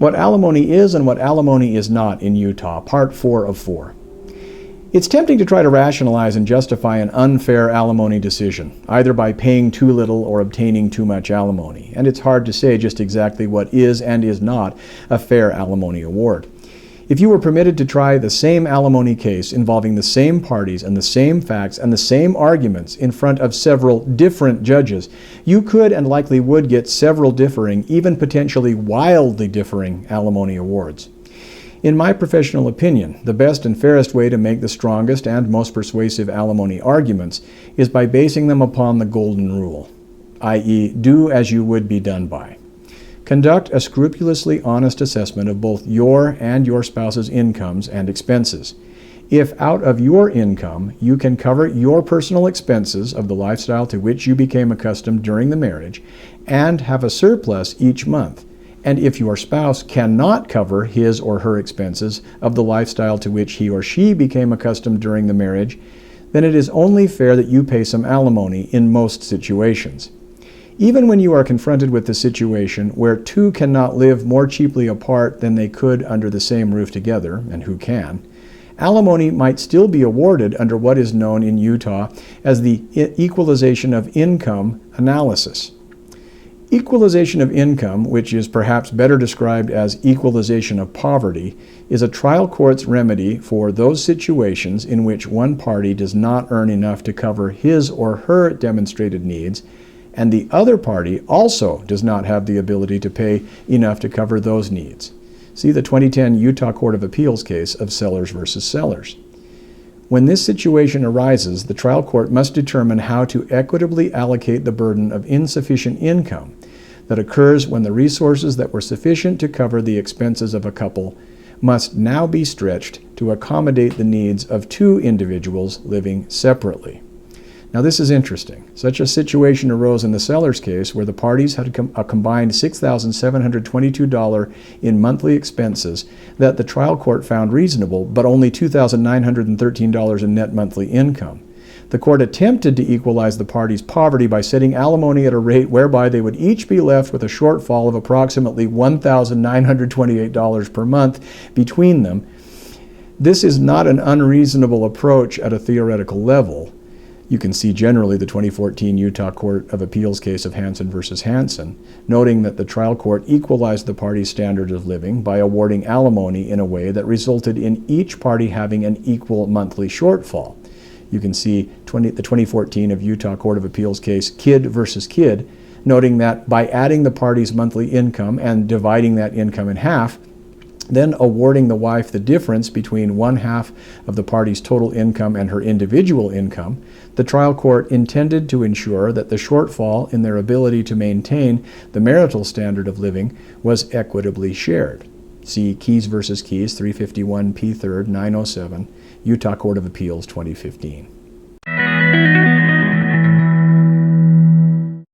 What alimony is and what alimony is not in Utah, Part 4 of 4. It's tempting to try to rationalize and justify an unfair alimony decision, either by paying too little or obtaining too much alimony, and it's hard to say just exactly what is and is not a fair alimony award. If you were permitted to try the same alimony case involving the same parties and the same facts and the same arguments in front of several different judges, you could and likely would get several differing, even potentially wildly differing alimony awards. In my professional opinion, the best and fairest way to make the strongest and most persuasive alimony arguments is by basing them upon the golden rule, i.e., do as you would be done by. Conduct a scrupulously honest assessment of both your and your spouse's incomes and expenses. If out of your income you can cover your personal expenses of the lifestyle to which you became accustomed during the marriage and have a surplus each month, and if your spouse cannot cover his or her expenses of the lifestyle to which he or she became accustomed during the marriage, then it is only fair that you pay some alimony in most situations. Even when you are confronted with the situation where two cannot live more cheaply apart than they could under the same roof together, and who can, alimony might still be awarded under what is known in Utah as the equalization of income analysis. Equalization of income, which is perhaps better described as equalization of poverty, is a trial court's remedy for those situations in which one party does not earn enough to cover his or her demonstrated needs, and the other party also does not have the ability to pay enough to cover those needs. See the 2010 Utah Court of Appeals case of Sellers versus Sellers. When this situation arises, the trial court must determine how to equitably allocate the burden of insufficient income that occurs when the resources that were sufficient to cover the expenses of a couple must now be stretched to accommodate the needs of two individuals living separately. Now this is interesting. Such a situation arose in the Sellers case where the parties had a combined $6,722 in monthly expenses that the trial court found reasonable, but only $2,913 in net monthly income. The court attempted to equalize the parties' poverty by setting alimony at a rate whereby they would each be left with a shortfall of approximately $1,928 per month between them. This is not an unreasonable approach at a theoretical level. You can see generally the 2014 Utah Court of Appeals case of Hansen versus Hansen, noting that the trial court equalized the parties' standards of living by awarding alimony in a way that resulted in each party having an equal monthly shortfall. You can see the 2014 of Utah Court of Appeals case Kidd versus Kidd, noting that by adding the parties' monthly income and dividing that income in half, then awarding the wife the difference between one half of the party's total income and her individual income, the trial court intended to ensure that the shortfall in their ability to maintain the marital standard of living was equitably shared. See Keys versus Keys, 351 P. 3rd, 907, Utah Court of Appeals, 2015.